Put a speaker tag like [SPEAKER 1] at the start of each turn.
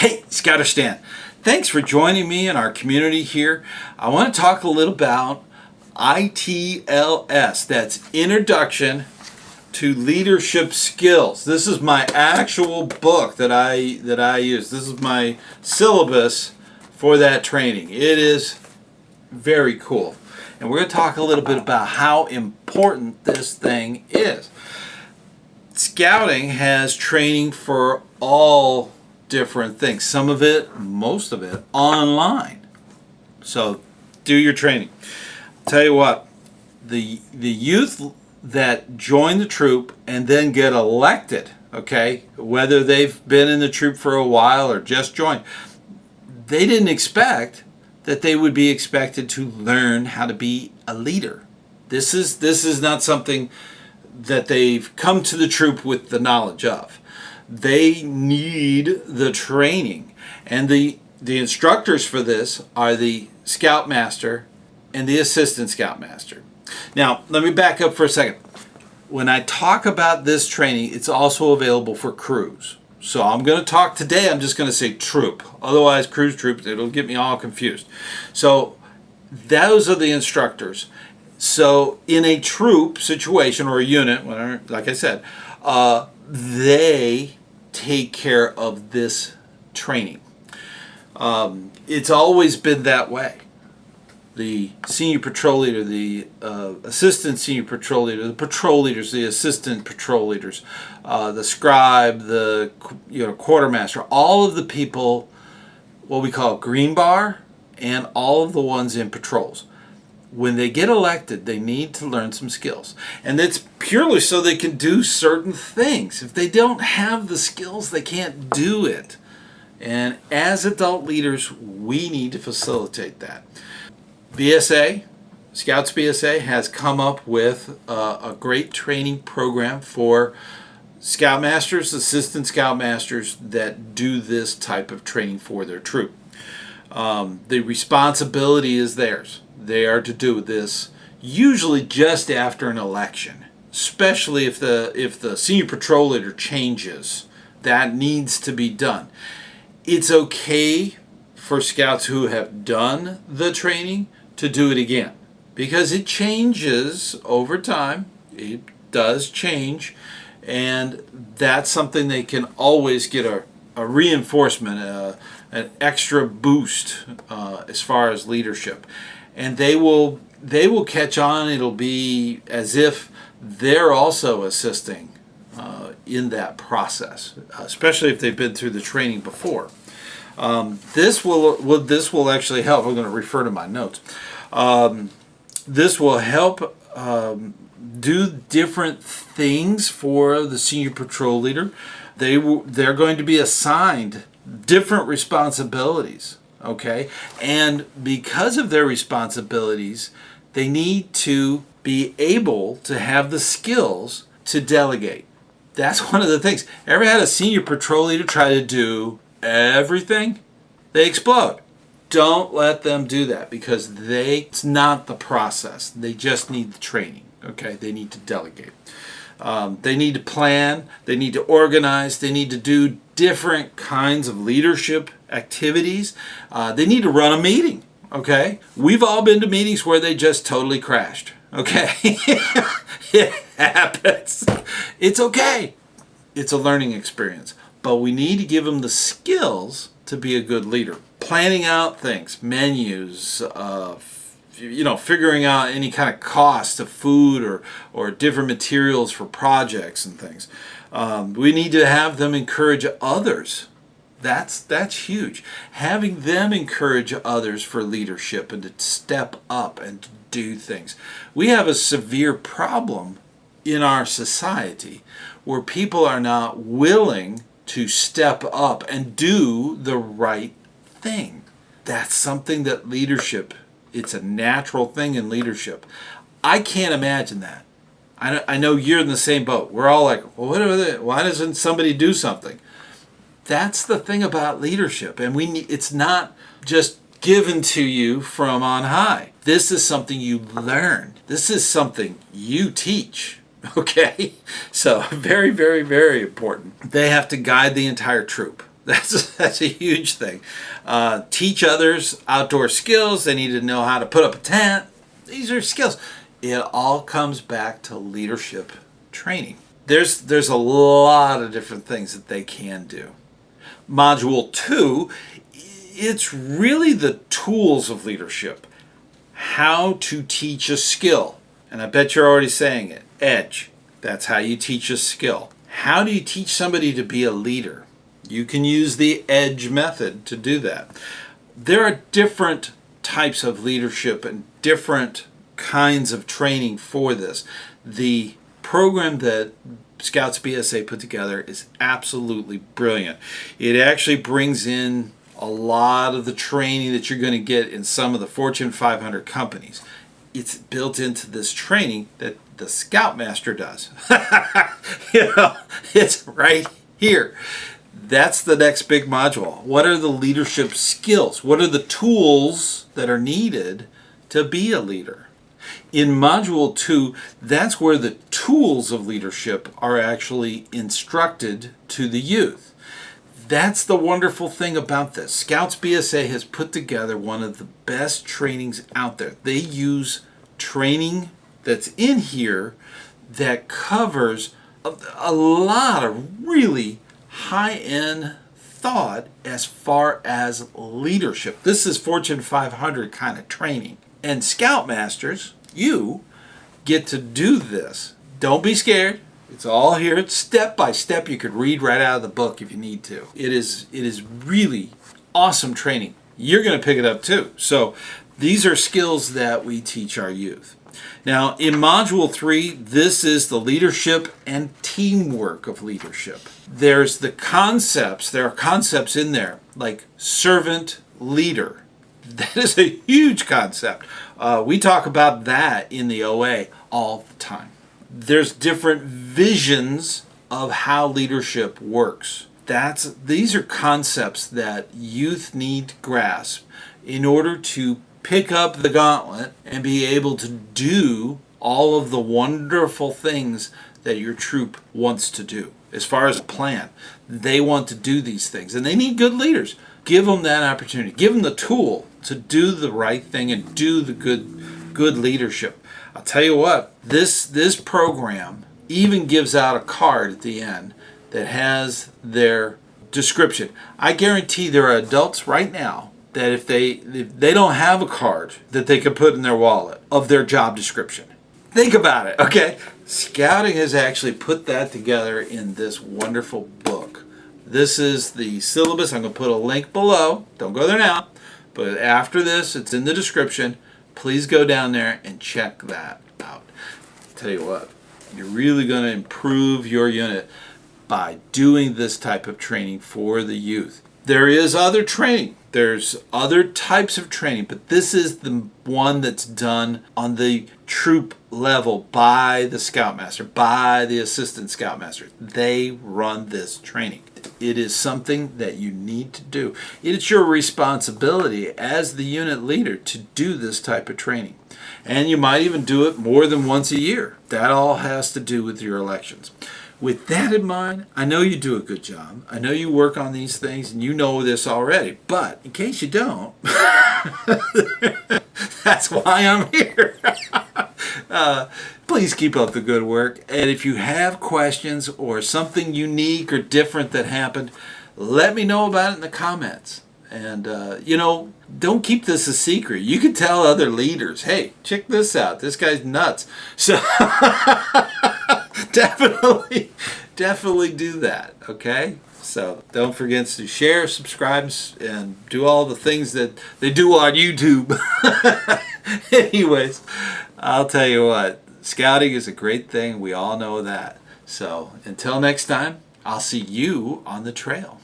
[SPEAKER 1] Hey, ScouterStan. Thanks for joining me in our community here. I want to talk a little about ITLS. That's Introduction to Leadership Skills. This is my actual book that I use. This is my syllabus for that training. It is very cool. And we're going to talk a little bit about how important this thing is. Scouting has training for all different things. Some of it, most of it, online. So do your training. Tell you what, the youth that join the troop and then get elected, okay, whether they've been in the troop for a while or just joined, they didn't expect that they would be expected to learn how to be a leader. This is not something that they've come to the troop with the knowledge of. They need the training, and the instructors for this are the Scoutmaster and the Assistant Scoutmaster. Now, let me back up for a second. When I talk about this training, it's also available for crews. So I'm going to talk today, I'm just going to say troop. Otherwise, cruise troop, it'll get me all confused. So those are the instructors. So in a troop situation or a unit, whatever, like I said, they take care of this training. It's always been that way. The senior patrol leader, the assistant senior patrol leader, the patrol leaders, the assistant patrol leaders, the scribe, the quartermaster, all of the people, what we call green bar, and all of the ones in patrols. When they get elected, they need to learn some skills. And it's purely so they can do certain things. If they don't have the skills, they can't do it. And as adult leaders, we need to facilitate that. BSA, Scouts BSA, has come up with a great training program for Scoutmasters, Assistant Scoutmasters that do this type of training for their troop. The responsibility is theirs. They are to do this usually just after an election, especially if the senior patrol leader changes. That needs to be done. It's okay for scouts who have done the training to do it again, because it changes over time. It does change, and that's something they can always get a reinforcement, an extra boost as far as leadership. And they will catch on. It'll be as if they're also assisting in that process, especially if they've been through the training before. This will actually help. I'm going to refer to my notes. This will help do different things for the senior patrol leader. They're going to be assigned different responsibilities. Okay, and because of their responsibilities, they need to be able to have the skills to delegate. That's one of the things. Ever had a senior patrol leader try to do everything? They explode. Don't let them do that, because it's not the process. They just need the training. Okay, they need to delegate. They need to plan, they need to organize, they need to do different kinds of leadership activities. They need to run a meeting, okay? We've all been to meetings where they just totally crashed, okay? It happens. It's okay. It's a learning experience. But we need to give them the skills to be a good leader. Planning out things, menus, figuring out any kind of cost of food or different materials for projects and things. We need to have them encourage others. That's huge. Having them encourage others for leadership and to step up and to do things. We have a severe problem in our society where people are not willing to step up and do the right thing. That's something that leadership, it's a natural thing in leadership. I can't imagine that. I know you're in the same boat. We're all like, well, why doesn't somebody do something? That's the thing about leadership. And it's not just given to you from on high. This is something you learn. This is something you teach. Okay? So very, very, very important. They have to guide the entire troop. That's a huge thing. Teach others outdoor skills. They need to know how to put up a tent. These are skills. It all comes back to leadership training. There's a lot of different things that they can do. Module 2, it's really the tools of leadership. How to teach a skill. And I bet you're already saying it. EDGE. That's how you teach a skill. How do you teach somebody to be a leader? You can use the EDGE method to do that. There are different types of leadership and different kinds of training for this. The program that Scouts BSA put together is absolutely brilliant. It actually brings in a lot of the training that you're going to get in some of the Fortune 500 companies. It's built into this training that the Scoutmaster does. It's right here. That's the next big module. What are the leadership skills? What are the tools that are needed to be a leader? In Module 2, that's where the tools of leadership are actually instructed to the youth. That's the wonderful thing about this. Scouts BSA has put together one of the best trainings out there. They use training that's in here that covers a lot of really high-end thought as far as leadership. This is Fortune 500 kind of training. And Scoutmasters, you get to do this. Don't be scared. It's all here. It's step by step. You could read right out of the book if you need to. It is really awesome training. You're going to pick it up too. So these are skills that we teach our youth. Now, in Module 3, this is the leadership and teamwork of leadership. There's the concepts. There are concepts in there like servant leader. That is a huge concept. We talk about that in the OA all the time. There's different visions of how leadership works. These are concepts that youth need to grasp in order to pick up the gauntlet and be able to do all of the wonderful things that your troop wants to do. As far as a plan, they want to do these things, and they need good leaders. Give them that opportunity. Give them the tool to do the right thing and do the good leadership. I'll tell you what, this program even gives out a card at the end that has their description. I guarantee there are adults right now that if they don't have a card that they can put in their wallet of their job description. Think about it, okay? Scouting has actually put that together in this wonderful book. This is the syllabus. I'm going to put a link below. Don't go there now. But after this, it's in the description. Please go down there and check that out. Tell you what, you're really going to improve your unit by doing this type of training for the youth. There is other training. There's other types of training, but this is the one that's done on the troop level by the Scoutmaster, by the Assistant Scoutmaster. They run this training. It is something that you need to do. It's your responsibility as the unit leader to do this type of training. And you might even do it more than once a year. That all has to do with your elections. With that in mind, I know you do a good job. I know you work on these things and you know this already. But in case you don't, that's why I'm here. Please keep up the good work. And if you have questions or something unique or different that happened, let me know about it in the comments. And, don't keep this a secret. You can tell other leaders, hey, check this out. This guy's nuts. So definitely do that, okay? So don't forget to share, subscribe, and do all the things that they do on YouTube. Anyways, I'll tell you what, scouting is a great thing. We all know that. So until next time, I'll see you on the trail.